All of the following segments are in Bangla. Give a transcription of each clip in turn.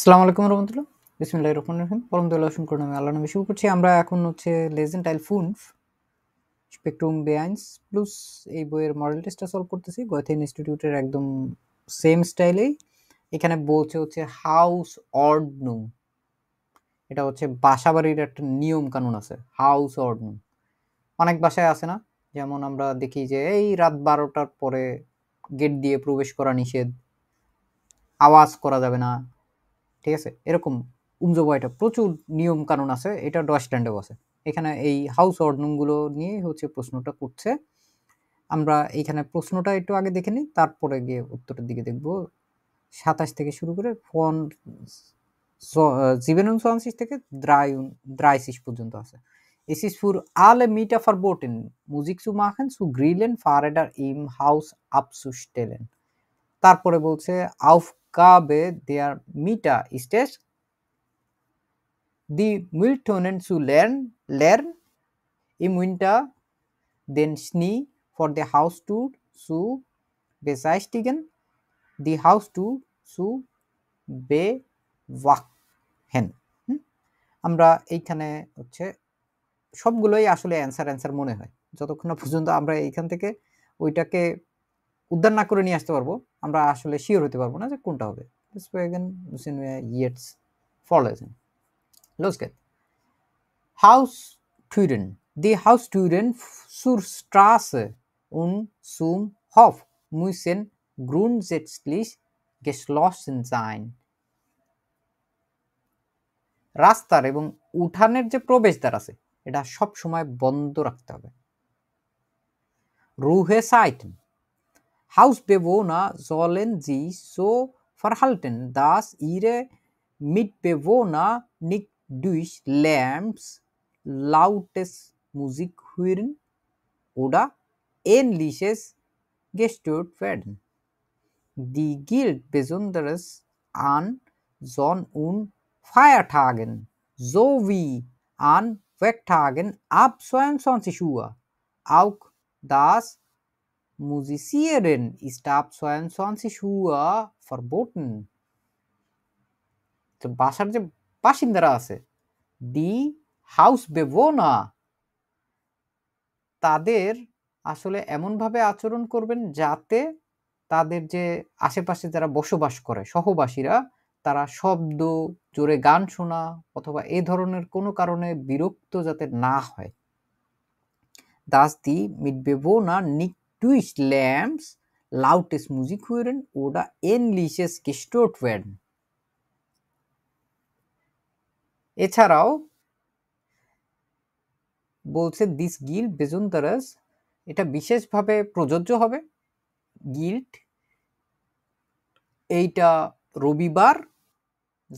আসসালামু আলাইকুম রহমতুল্লাহ। বিসমিল্লাহির রহমানির রহিম। পরমদয়াল অসীম করুণাময় আল্লাহর নামে শুরু করছি। আমরা এখন হচ্ছে লেজেন্ড টাইল 5 স্পেকট্রাম বেয়াইন্স প্লাস এই বইয়ের মডেল টেস্টটা সলভ করতেছি গোয়েথে ইনস্টিটিউটের একদম সেম স্টাইলেই। এখানে বলছে হচ্ছে হাউস অর্ডনুম, এটা হচ্ছে বাসাবাড়ির একটা নিয়ম কানুন আছে। হাউস অর্ডনুম অনেক বাসায় আছে না, যেমন আমরা দেখি যে এই রাত 12টার পরে গেট দিয়ে প্রবেশ করা নিষেধ, আওয়াজ করা যাবে না, ঠিক আছে, এরকম উমজোবয়টা প্রচুর নিয়ম কানুন আছে। এটা ডয়েচল্যান্ডেও আছে। এখানে এই হাউস অর্ডনুমগুলো নিয়ে হচ্ছে প্রশ্নটা করছে। আমরা এইখানে প্রশ্নটা একটু আগে দেখে নিই, তারপরে গিয়ে উত্তরের দিকে দেখব। 27 থেকে শুরু করে ফন 27 থেকে 30 পর্যন্ত আছে। Es ist für alle Mieter verboten, Musik zu machen, zu grillen, Fahrräder im Haus abzustellen. তারপরে বলছে Aufgabe der Mieter ist es, die Mülltonnen zu leeren im Winter, den Schnee vor der Haustür zu beseitigen, die Haustür zu bewachen. আমরা এইখানে হচ্ছে সবগুলোই আসলে অ্যান্সার মনে হয়, যতক্ষণ না পর্যন্ত আমরা এইখান থেকে ওইটাকে উদ্ধার না করে নিয়ে আসতে পারবো, আমরা আসলে শিওর হতে পারবো না যে কোনটা হবে। Deswegen müssen wir jetzt vorlesen. Los geht's. Haustüren. Die Haustüren zur Straße und zum Hof müssen grundsätzlich geschlossen sein. রাস্তার এবং উঠানের যে প্রবেশদ্বার আছে এটা সব সময় বন্ধ রাখতে হবে। Ruhezeiten. Hausbewohner sollen sich so verhalten, dass ihre Mitbewohner nicht durch Lärms, lautes Musik hören oder ähnliches gestört werden. Die gilt besonders an Sonn- und Feiertagen sowie an Werktagen ab 22 Uhr. Auch das Musizieren ist ab 22 Uhr verboten. তো বাসার যে বাসিন্দারা আছে, দি হাউস বেভোনা, তাদের আসলে এমনভাবে আচরণ করবেন যাতে তাদের যে আশেপাশে যারা বসবাস করে সহবাসীরা, তারা শব্দ, জোরে গান শোনা অথবা এ ধরনের কোনো কারণে বিরক্ত যাতে না হয়। dass die Mitbewohner nicht durch Lärms, lautes Musik hören oder ähnliches gestört werden. এছাড়াও বলছে দিস গিল্ট বেজুনতারাস, এটা বিশেষভাবে প্রযোজ্য হবে। গিল্ট এইটা রবিবার,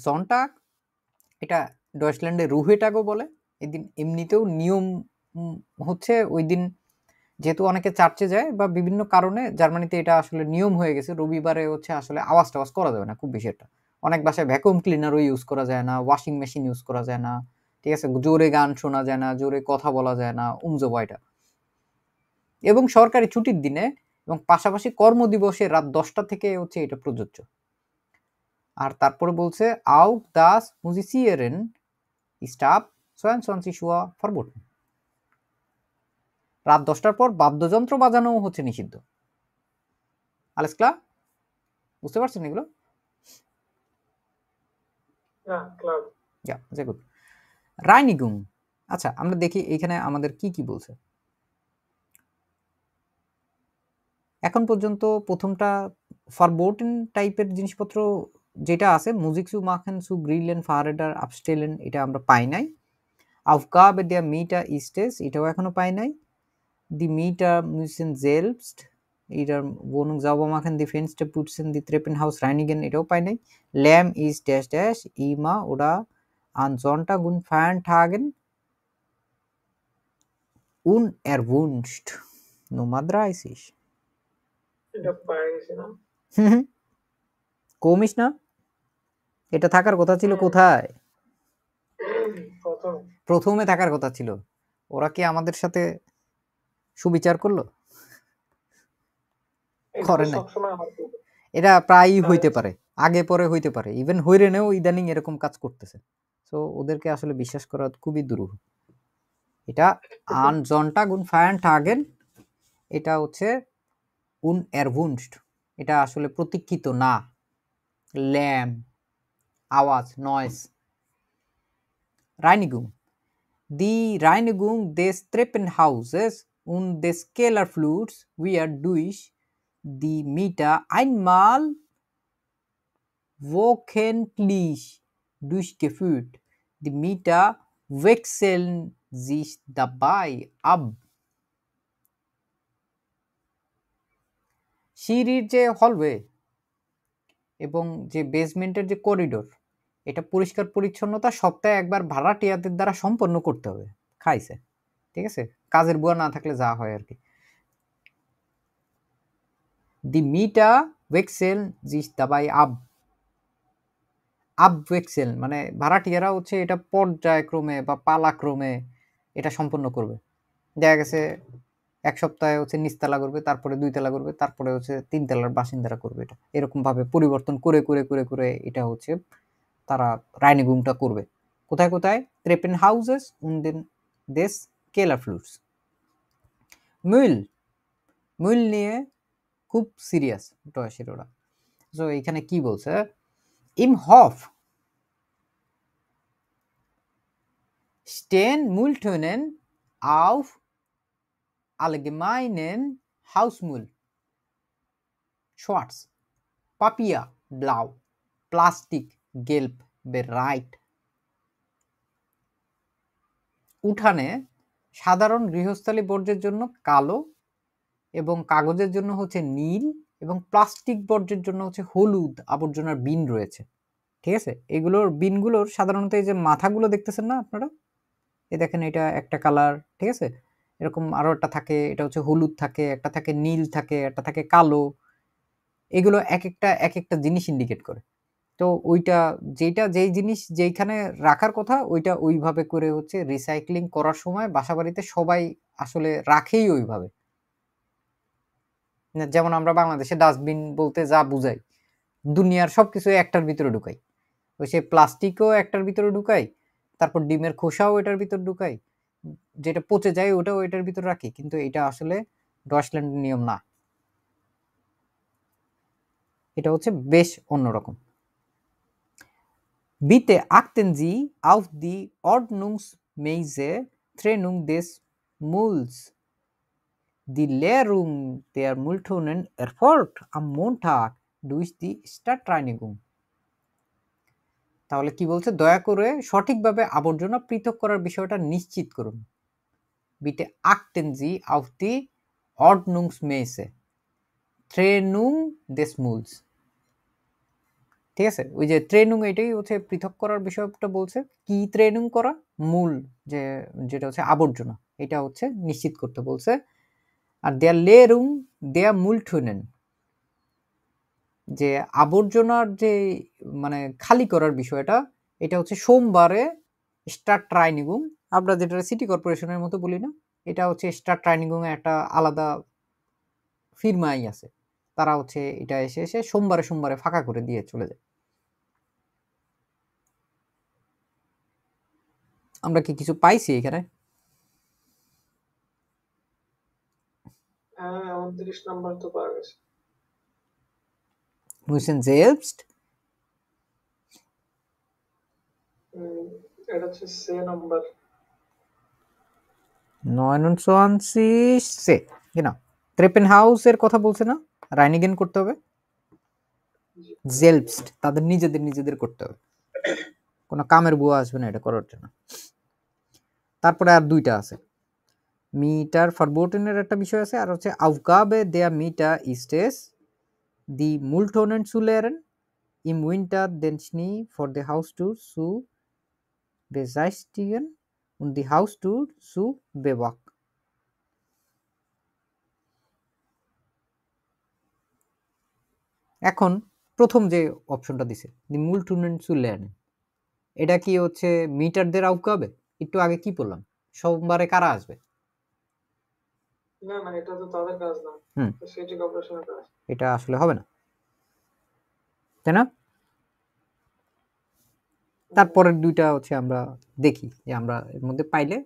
জনটাগ এটা ডয়েচল্যান্ডে রুহেটাগও বলে। এদিন এমনিতেও নিয়ম হচ্ছে ওই দিন যেহেতু অনেকে চার্চে যায় বা বিভিন্ন কারণে জার্মানিতে এটা আসলে নিয়ম হয়ে গেছে, রবিবারে হচ্ছে আসলে আওয়াজ টাওয়াজ করা যাবে না খুব বেশি একটা। অনেক বাসায় ভ্যাকুয়াম ক্লিনারও ইউজ করা যায় না, ওয়াশিং মেশিন ইউজ করা যায় না, ঠিক আছে, জোরে গান শোনা যায় না, জোরে কথা বলা যায় না, উমজোবয়টা। এবং সরকারি ছুটির দিনে এবং পাশাপাশি কর্মদিবসে রাত 10টা থেকে হচ্ছে এটা প্রযোজ্য। আর তারপরে বলছে auch das Musizieren ist ab 22 Uhr verboten. রাত 10টার পর বাদ্যযন্ত্র বাজানো হচ্ছে নিষিদ্ধ। Alles klar? বুঝতে পারছেন এগুলো? Ja, sehr gut. Reinigung. আচ্ছা, আমরা দেখি এখানে আমাদের কি বলছে। এখন পর্যন্ত প্রথমটা ফারবোটেন টাইপের জিনিসপত্র যেটা আছে, মুজিক zu machen, zu grillen, Fahrräder abstellen, এটা আমরা পাই নাই। Aufgabe der Mieter ist es, এটাও এখনো পাই নাই। Die Mieter müssen selbst ihre Wohnung sauber machen, die Fenster putzen, die Treppenhaus reinigen, এটাও পাই নাই। Lärm ist dash dash immer oder an Sonntag und Feiertagen unerwünscht. Nummer 30. এটা পাই গেছি না? কমিস না, এটা থাকার কথা ছিল কোথায়? প্রথমে থাকার কথা ছিল। ওরা কি আমাদের সাথে সুবিচার করলো? করে না। এটা প্রায়ই হইতে পারে, আগে পরে হইতে পারে, ইভেন হইরেনেও ইদানিং এরকম কাজ করতেছে। সো ওদেরকে আসলে বিশ্বাস করা খুবই দুরূহ। এটা আন জনটাগ উন ফায়ান টাগেন, এটা হচ্ছে উন এরভুনস্ট, এটা আসলে প্রতীক্ষিত না। ল্যাম, আওয়াজ, নয়েস। রাইনিগুং, দি রাইনিগুং des Treppenhauses und des Kellerflurs wird durch die Mieter einmal wöchentlich durchgeführt. Die Mieter wechseln sich dabei ab. সিঁড়ির যে হলওয়ে এবং যে বেসমেন্টের যে করিডোর, এটা পরিষ্কার পরিচ্ছন্নতা সপ্তাহে একবার ভাড়াটিয়াদের দ্বারা সম্পন্ন করতে হবে। খাইছে, ঠিক আছে, কাজের বুয়া না থাকলে যা হয় আর কি। দি মিটা ওয়েক্সেল জিস দাবাই আব, আপওয়েক্সেল মানে ভাড়াটিয়ারা হচ্ছে এটা পর্যায়ক্রমে বা পালাক্রমে এটা সম্পন্ন করবে। দেখা গেছে এক সপ্তাহে হচ্ছে নিচতলা করবে, তারপরে 2 তলা করবে, তারপরে হচ্ছে 3 তলার বাসিন্দারা করবে। এটা এরকম ভাবে পরিবর্তন করে করে করে করে এটা হচ্ছে তারা রাইনিগুংটা করবে। কোথায় কোথায়? ট্রেপেন হাউসেস und den des Kellerflurs। মুইল, মুইল নিয়ে খুব সিরিয়াস ডয়েশের ওরা। সো এখানে কি বলছে? ইম hop stehen Mülltonnen auf allgemeinen Hausmüll schwarz, Papier blau, Plastik gelb bereit। উঠানে সাধারণ গৃহস্থালী বর্জ্যের জন্য কালো এবং কাগজের জন্য হচ্ছে নীল এবং প্লাস্টিক বর্জ্যের জন্য হচ্ছে হলুদ আবর্জনার বিন রয়েছে। ঠিক আছে, এগুলোর বিনগুলোর সাধারণত এই যে মাথাগুলো দেখতেছেন না আপনারা, এই দেখেন এটা একটা কালার, ঠিক আছে, এরকম আরো একটা থাকে, এটা হচ্ছে হলুদ থাকে, একটা থাকে নীল থাকে, একটা থাকে কালো। এগুলো এক একটা জিনিস ইন্ডিকেট করে। তো ওইটা যেটা যেই জিনিস যেইখানে রাখার কথা ওইটা ওইভাবে করে হচ্ছে রিসাইক্লিং করার সময় বাসাবাড়িতে সবাই আসলে রাখেই ওইভাবে। যেমন আমরা বাংলাদেশে ডাস্টবিন বলতে যা বুঝাই, দুনিয়ার সবকিছু একটার ভিতরে ঢুকাই। ওই সে প্লাস্টিকও একটার ভিতরে ঢুকাই, তারপর ডিমের খোসাও এটার ভিতর ঢুকাই, যেটা পচে যায় ওটাও এটার ভিতর রাখি, কিন্তু এটা আসলে ডয়েচল্যান্ডের নিয়ম না। এটা হচ্ছে বেশ অন্যরকম। Bitte achten Sie auf die ordnungsmäßige Trennung des Mülls. Die Leerung der Mülltonnen erfolgt am Montag durch die Stadtreinigung। তাহলে কি বলছে? দয়া করে সঠিকভাবে আবর্জনা পৃথক করার বিষয়টা নিশ্চিত করুন। Bitte achten Sie auf die ordnungsmäßige Trennung des Mülls। ঠিক আছে, ওই যে ট্রেনুং এটাই হচ্ছে পৃথক করার বিষয়টা বলছে। কি ট্রেনুং করা? মূল যে যেটা হচ্ছে আবর্জনা, এটা হচ্ছে নিশ্চিত করতে বলছে। আর দেয়ার লেরুং দেয়ার মূল ঠুনেন, যে আবর্জনার যে মানে খালি করার বিষয়টা, এটা হচ্ছে সোমবারে স্টার ট্রাইনিগুং, আমরা যেটা সিটি কর্পোরেশনের মতো বলি না, এটা হচ্ছে স্টার ট্রাইনিগুং এর একটা আলাদা ফিরমাই আছে, তারা হচ্ছে এটা এসে এসে সোমবারে সোমবারে ফাঁকা করে দিয়ে চলে যায়। আমরা কি কিছু পাইছি এখানে? হ্যাঁ 29 নাম্বার তো পাওয়া গেছে। müssen selbst এটা হচ্ছে সে নাম্বার 29 সে, genau। ট্রেপেনহাউস এর কথা বলছে না, রাইনিগেন করতে হবে। জেলবস্ট তাদের নিজেদের করতে হবে, কোনো কামের বুয়া আসবে না এটা করার জন্য। তারপরে আর দুইটা আছে, মিটার ফারবোটেনের একটা বিষয় আছে, আর হচ্ছে আউফগাবে দেয়া মিটা ইস্টেস দি মুলটোনেন সুলেরেন im Winter den Schnee vor der Haustür zu beseitigen und die Haustür zu bewachen। এখন প্রথম যে অপশনটা দিছে দি মুলটুনেন সুলেরেন, এটা কি হচ্ছে মিটারদের আউফগাবে? একটু আগে কি বললাম, সোমবারে কারা আসবে? না না, এটা তো তাদের কাজ না, সিটি কর্পোরেশনের কাজ। এটা আসলে হবে না, তাই না? তারপরের দুইটা হচ্ছে আমরা দেখি যে আমরা এর মধ্যে পাইলে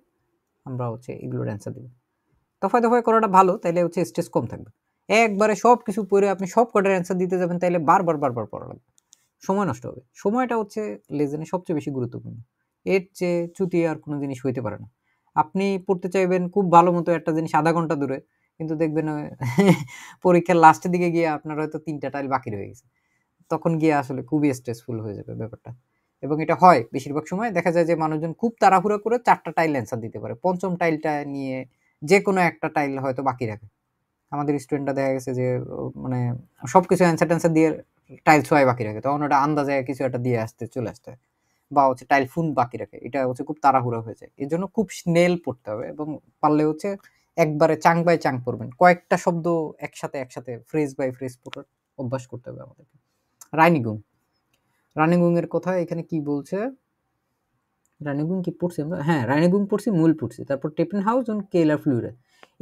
আমরা হচ্ছে এগুলোর অ্যান্সার দেব। দফায় দফায় করাটা ভালো, তাইলে হচ্ছে স্ট্রেস কম থাকবে। একবারে সব কিছু পড়ে আপনি সব কটার অ্যান্সার দিতে যাবেন, তাইলে বারবার বারবার পড়া লাগবে, সময় নষ্ট হবে। সময়টা হচ্ছে লেজেনে সবচেয়ে বেশি গুরুত্বপূর্ণ, এর চেয়ে চুটিয়ে আর কোনো জিনিস হইতে পারে না। আপনি পড়তে চাইবেন খুব ভালো মতো একটা জিনিস আধা ঘন্টা দূরে, কিন্তু দেখবেন পরীক্ষার লাস্টের দিকে গিয়ে আপনার হয়তো 3টা টাইল বাকি রয়ে গেছে, তখন গিয়ে আসলে খুবই স্ট্রেসফুল হয়ে যাবে ব্যাপারটা। এবং এটা হয় বেশিরভাগ সময়, দেখা যায় যে মানুষজন খুব তাড়াহুড়া করে 4টা টাইল অ্যান্সার দিতে পারে, পঞ্চম টাইলটা নিয়ে যে কোনো একটা টাইল হয়তো বাকি রাখে। আমাদের স্টুডেন্টরা দেখা গেছে যে মানে সবকিছু অ্যান্সার ট্যান্সার দিয়ে টাইল ছোঁয়ায় বাকি রাখে, তখন ওটা আন্দাজে কিছু একটা দিয়ে চলে আসতে হয়, বা হচ্ছে টাইল ফুন বাকি রাখে, এটা হচ্ছে খুব তাড়াহুড়া হয়ে যায়। এর জন্য খুব স্নেল পড়তে হবে, এবং পারলে হচ্ছে একবারে চাং বাই চাং পড়বেন, কয়েকটা শব্দ একসাথে একসাথে ফ্রেজ বাই ফ্রেজ পড়ার অভ্যাস করতে হবে আমাদেরকে। রানিগুং, রানিগুং এর কথা এখানে কি বলছে, রানিগুং কি পড়ছি আমরা? হ্যাঁ, রানিগুং পড়ছি, মূল পড়ছি। তারপর ট্রেপেনহাউস und Kellerflüre.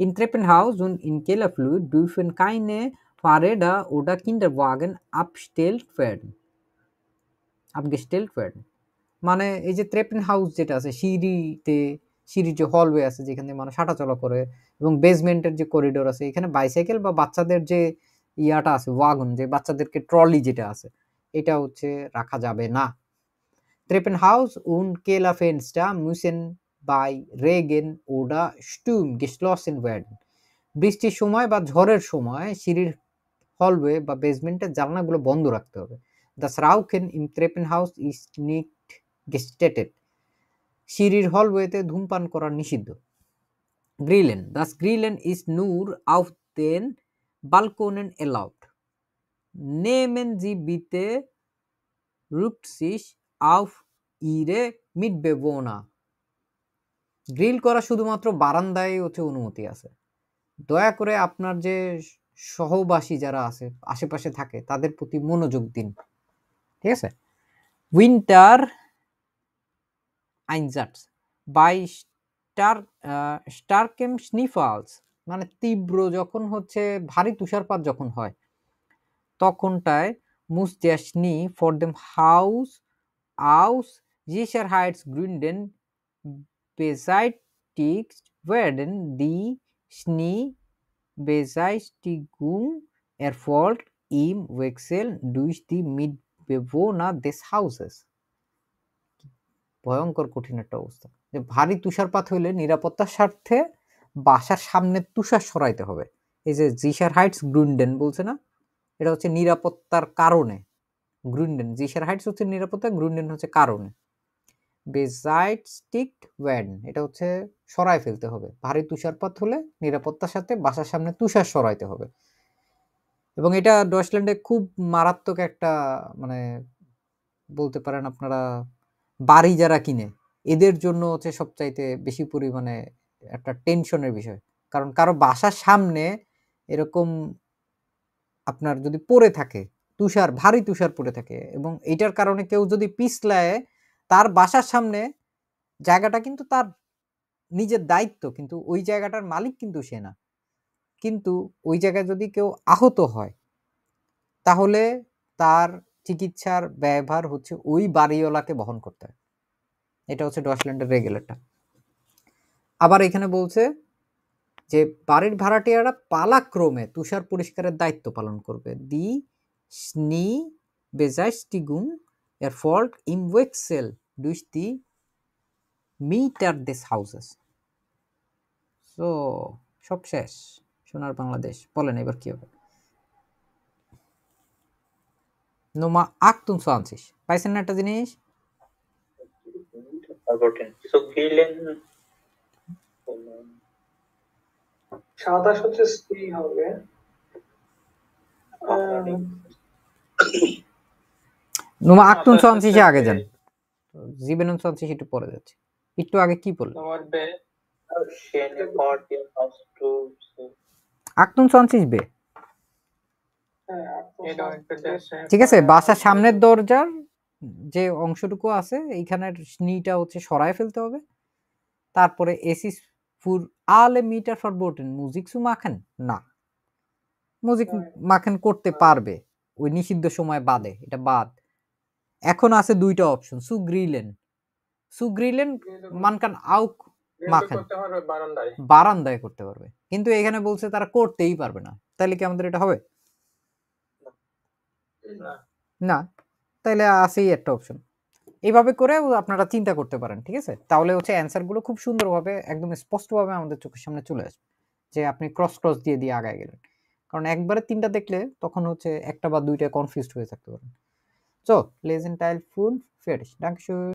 In Treppenhaus und in Kellerflur dürfen keine Fahrräder oder Kinderwagen abgestellt werden. মানে এই যে ট্রেপেনহাউস যেটা আছে, সিঁড়ির যে হলওয়ে আছে যেখানে মানুষ হাঁটাচলা করে, এবং বেসমেন্টের যে করিডোর আছে, এখানে বাইসাইকেল বা বাচ্চাদের যে ইয়াটা আছে, ওয়াগন, যে বাচ্চাদেরকে ট্রলি যেটা আছে, এটা হচ্ছে রাখা যাবে না। Treppenhaus und Kellerfenster müssen bei Regen oder Sturm geschlossen werden. বৃষ্টির সময় বা ঝড়ের সময় সিঁড়ির হলওয়ে বা বেসমেন্টের জানলাগুলো বন্ধ রাখতে হবে। Das Rauchen im Treppenhaus ist nicht gestattet. সিঁড়ির হলওয়েতে ধূমপান করা নিষিদ্ধ। Grillen. Das Grillen ist nur auf den Balkonen erlaubt. Nehmen Sie bitte Rücksicht auf Ihre Mitbewohner. Grill করা শুধুমাত্র বারান্দায় হচ্ছে অনুমতি আছে। দয়া করে আপনার যে সহবাসী যারা আছে, আশেপাশে থাকে, তাদের প্রতি মনোযোগ দিন, ঠিক আছে? উইন্টার আইনজাটস বাই স্টারকেম স্নিফালস, মানে তীব্র যখন হচ্ছে ভারী তুষারপাত যখন হয়, তখনটায় মুস der Schnee vor dem Haus aus Sicherheitsgründen beseitigt werden. Die Schneebeseistigung erfolgt im Wechsel durch die Mitbewohner des Hauses. ভয়ঙ্কর কঠিন একটা অবস্থা, যে ভারী তুষারপাত হইলে নিরাপত্তার স্বার্থে বাসার সামনে তুষার সরাইতে হবে। এই যে জিশার হাইটস গ্রুন্ডেন বলছে না, এটা হচ্ছে নিরাপত্তার কারণে। গ্রুন্ডেন, জিশার হাইটস হচ্ছে নিরাপত্তা, গ্রুন্ডেন হচ্ছে কারণে। বেসাইডস্টিকড ওয়ার্ডেন, এটা হচ্ছে সরাই ফেলতে হবে। ভারী তুষারপাত হলে নিরাপত্তার সাথে বাসার সামনে তুষার সরাইতে হবে। এবং এটা ডয়েচল্যান্ডে খুব মারাত্মক একটা, মানে বলতে পারেন আপনারা, বাড়ি যারা কিনে এদের জন্য হচ্ছে সবচাইতে বেশি পরিমাণে একটা টেনশনের বিষয়। কারণ কারো বাসার সামনে এরকম আপনার যদি পড়ে থাকে, ভারী তুষার পড়ে থাকে, এবং এইটার কারণে কেউ যদি পিছলায়, তার বাসার সামনে জায়গাটা কিন্তু তার নিজের দায়িত্ব, কিন্তু ওই জায়গাটার মালিক কিন্তু সে না। কিন্তু ওই জায়গায় যদি কেউ আহত হয়, তাহলে তার চিকিৎসার ব্যয়ভার হচ্ছে ওই বাড়িওয়ালাকে বহন করতে হয়। এটা হচ্ছে ডয়েচল্যান্ডের রেগুলেটর। আবার এখানে বলছে যে বাড়ির ভাড়াটিয়ারা পালাক্রমে তুষার পরিষ্কারের দায়িত্ব পালন করবে। দি Schneebeseistigung erfolgt im Wechsel durch die Mieter des Hauses. So, সব শেষ। সোনার বাংলাদেশ, বলেন এবার কি হবে? Nummer 28, পাইছেন না একটা জিনিস? সাতাশ হচ্ছে সি হবে। Nummer 28 আগে যান, 27 একটু পরে যাচ্ছে। একটু আগে কি বললেন? 28 বে, ঠিক আছে। বাসার সামনের দরজার যে অংশটুকু আছে এইখানের স্নিটা হচ্ছে সরায় ফেলতে হবে। তারপরে এসিস ফুর আলে মিটার ফরবোটেন মুজিক সু মাখেন না, মুজিক মাখেন করতে পারবে ওই নিষিদ্ধ সময় বাদে, এটা বাদ। এখন আছে দুইটা অপশন, সু গ্রিলেন মান কান আউক মাখেন, করতে পারবে বারান্দায়। বারান্দায় করতে পারবে, কিন্তু এখানে বলছে তারা করতেই পারবে না, তাহলে কি আমাদের এটা হবে? না, না, তাহলে আছেই একটা অপশন। এইভাবে করে আপনারা চিন্তা করতে পারেন, ঠিক আছে? তাহলে হচ্ছে অ্যান্সার গুলো খুব সুন্দরভাবে একদম স্পষ্টভাবে আমাদের চোখের সামনে চলে আসবে, যে আপনি ক্রস ক্রস দিয়ে দিয়ে আগায় গেলেন। কারণ একবারে তিনটা দেখলে তখন হচ্ছে একটা বা দুইটা কনফিউজড হয়ে থাকতে পারেন। So, lesen Teil 5 fertig. Dankeschön.